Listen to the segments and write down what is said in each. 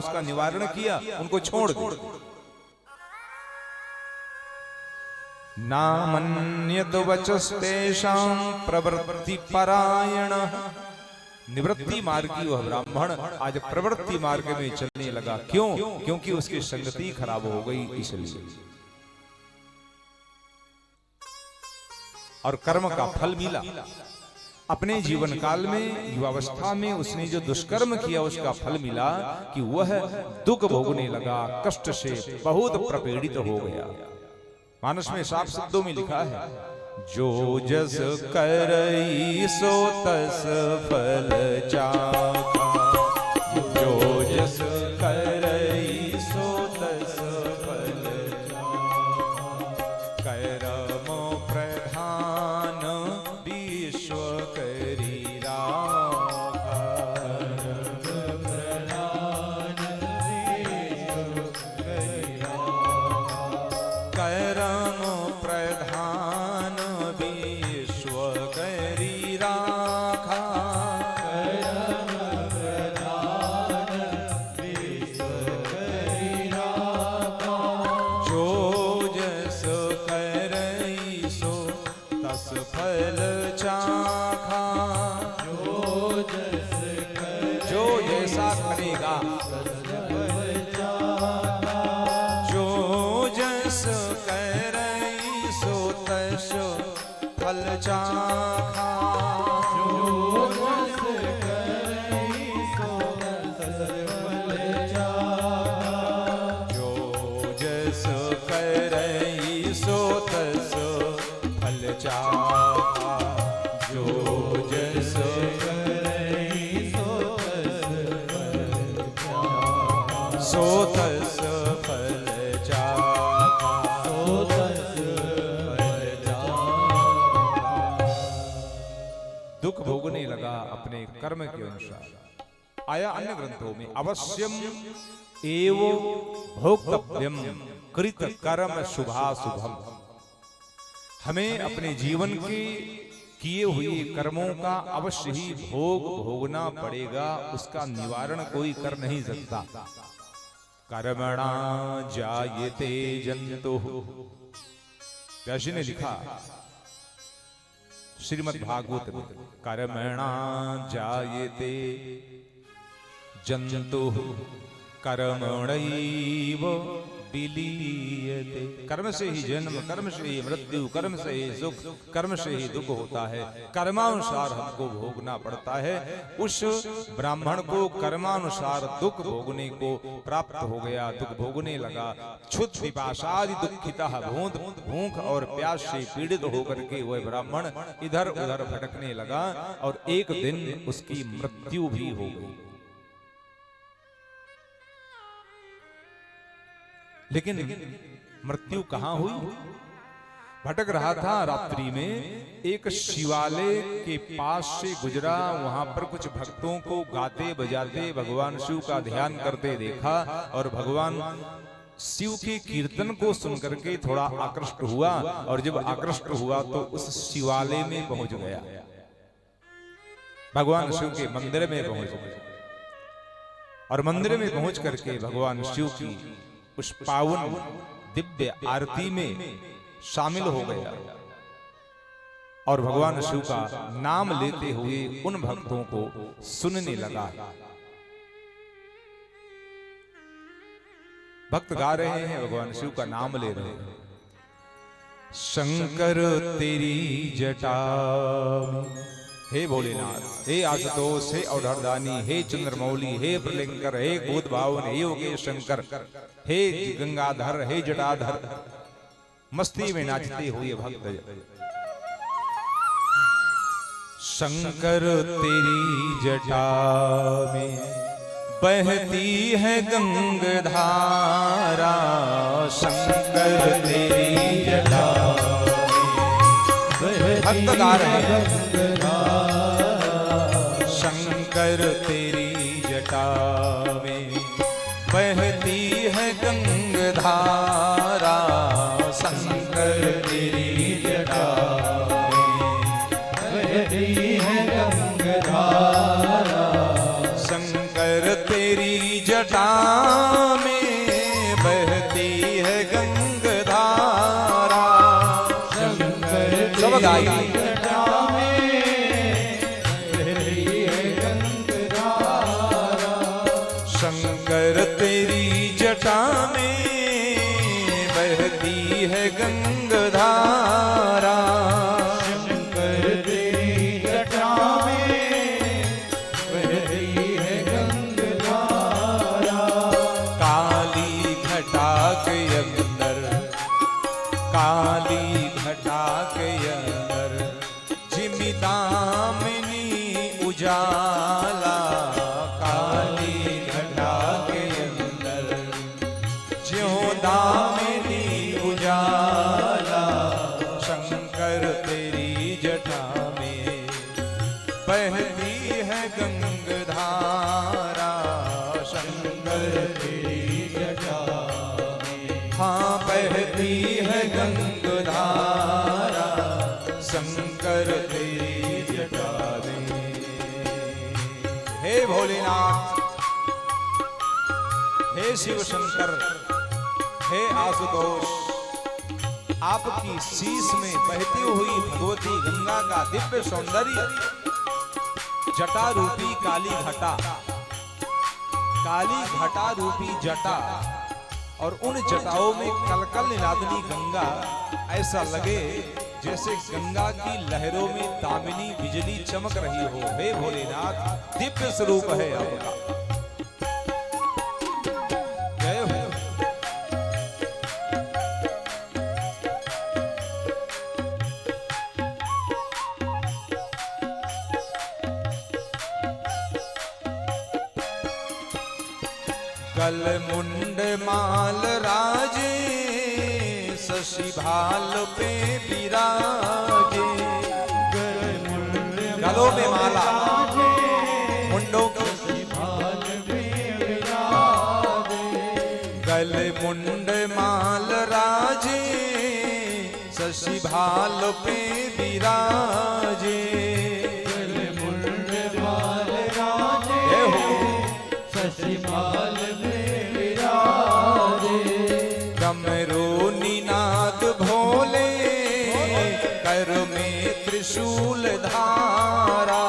उसका निवारण किया, उनको छोड़ दिया। नामन्यत वचस्तेषां प्रवृत्ति परायण। निवृत्ति मार्गी वह ब्राह्मण आज प्रवृत्ति मार्ग में चलने लगा। क्यों? क्योंकि उसकी संगति खराब हो गई इसलिए। और कर्म का फल मिला। अपने जीवन काल में युवावस्था में उसने जो दुष्कर्म किया उसका फल मिला कि वह दुख भोगने लगा, कष्ट से बहुत प्रपीड़ित हो गया। मानस में साफ शब्दों में लिखा है, जो जस करई सो तस फल चाखा। जो जस करई सो तस फल चाखा। कर्म प्रधान विश्व करी राखा। कर्म प्रधान विश्व करी राखा। कर्म प्रधान विश्व करी राखा। कर्म प्रधान विश्व करी राखा। जो जस करई सो तस फल चाखा। जो जस जो जैसा करेगा फल चाखा। जो जस करई सो तस फल चाखा। जो जस करई सो तस फल चाखा। जो जस करई सो तस फल चाखा। जो जस करई सो तस फल चाखा। सो तस फल चाखा। सो तस फल चाखा। दुख भोगने लगा अपने कर्म के अनुसार। आया अन्य ग्रंथों में, अवश्यम एव भोक्तव्यम कृत कर्म शुभाशुभम। हमें अपने जीवन के किए हुए कर्मों का अवश्य ही भोग भोगना पड़ेगा, उसका निवारण कोई कर नहीं सकता। कर्मणा जायते जंतुः। व्यासी ने लिखा श्रीमद् भागवत में, कर्मणा जायते जंतुः कर्मणैव विलीयते। कर्म से ही जन्म, कर्म से ही मृत्यु, कर्म से ही सुख, कर्म से ही दुख होता है। कर्मानुसार हमको भोगना पड़ता है। उस ब्राह्मण को कर्मानुसार दुख भोगने को प्राप्त हो गया, दुख भोगने लगा। क्षुद्ध पिपासादि दुखितः, भूख और प्यास से पीड़ित होकर के वह ब्राह्मण इधर उधर भटकने लगा और एक दिन उसकी मृत्यु भी हो गई। लेकिन मृत्यु कहां हुई? भटक रहा था रात्रि में, एक शिवालय के पास से गुजरा। वहां पर कुछ भक्तों को गाते बजाते भगवान शिव का ध्यान करते देखा और भगवान शिव के कीर्तन को सुनकर के थोड़ा आकृष्ट हुआ। और जब आकृष्ट हुआ तो उस शिवालय में पहुंच गया, भगवान शिव के मंदिर में पहुंच गया। और मंदिर में पहुंच करके भगवान शिव की उस पावन दिव्य आरती में शामिल हो गया और भगवान शिव का नाम लेते हुए उन भक्तों को सुनने लगा। भक्त गा रहे हैं, भगवान शिव का नाम ले रहे हैं। शंकर तेरी जटा, हे भोलेनाथ, हे आशुतोष, हे अवधरदानी, हे चंद्रमौली, हे प्रलंकर, हे भूत भावन, हे योगेश शंकर, हे गंगाधर, हे जटाधर। मस्ती में नाचते हुए भक्त शंकर तेरी जटा में बहती है गंगाधारा। शंकर तेरी जटा में भक्त गा रहे हैं, शंकर तेरी जटा में बहती है गंगाधारा। शंकर तेरी जटा में बहती है गंगाधारा। शंकर तेरी जटा में बहती है गंगधारा। सब गाइए। शंकर तेरी जटा में बहती है गंगधारा। शंकर तेरी जटा में बहती है गंगधारा। काली घटा के अंदर, काली घटा के अंदर जिमिदामिनी उजाला। काली घटा के अंदर ज्यों दामिनी उजाला। शंकर तेरी जटा में बहती है गंगधारा। शंकर तेरी जटा में, हाँ बहती है गंगधारा। शंकर तेरी जटा में। हे भोलेनाथ, हे शिव शंकर, हे आशुतोष, आपकी शीश में बहती हुई भगवती गंगा का दिव्य सौंदर्य, जटा रूपी काली घटा, काली घटा रूपी जटा और उन जटाओं में कलकल निनादनी गंगा, ऐसा लगे जैसे गंगा की लहरों में दामिनी बिजली चमक रही हो। हे भोलेनाथ, दिव्य स्वरूप है आपका। जय हो। कल मुंड माल राजे शशि भाल पे विराजे। गलों में माला, मुंडों की भाल में विराजे। गल मुंड माल राजे शशि भाल पे विराजे। गल मुंड माल राजे शशि भाल में विराजे। डमरू निनाद भोले कर में त्रिशूल धारा।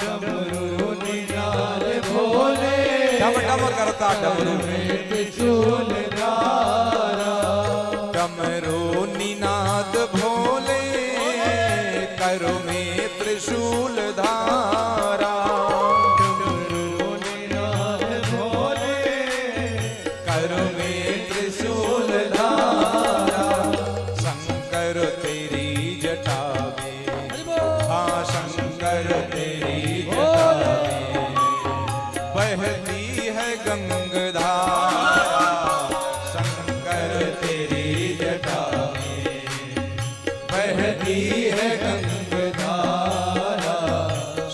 डमरू निनाद भोले डम डम करता डमरू में त्रिशूल धारा। डमरू निनाद भोले कर में त्रिशूल धारा। डमरू निनाद भोले कर में त्रिशूल धारा। शंकर तेरी जटा में, हाँ शंकर तेरी जटा में बहती है गंगधारा। शंकर तेरी जटा में बहती है गंगधारा।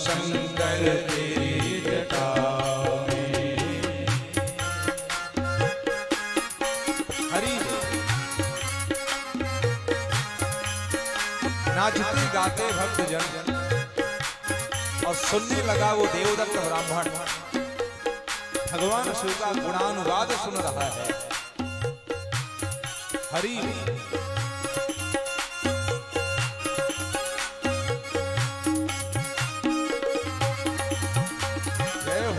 शंकर तेरी जटा में। हरि नाचते गाते भक्तजन और सुनने लगा वो देवदत्त ब्राह्मण भगवान शिव का गुणानुवाद सुन रहा है। हरि जय हो।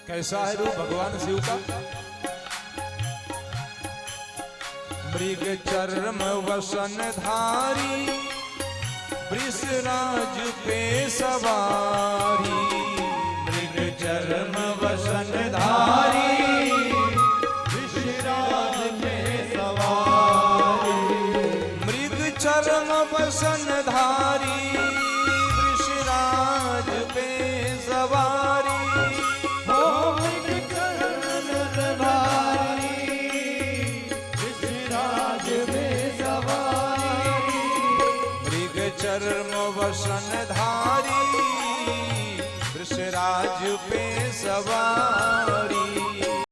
कैसा है रूप भगवान शिव का? मृग चर्म वसन धारी वृषराज पे सवारी। मृग चर्म वसन धारी विश्राज में सवारी। मृग चर्म वसन धारी वृषराज पे सवारी। हो मृग चरण धारी विश्राज में सवारी। मृग चर्म वसन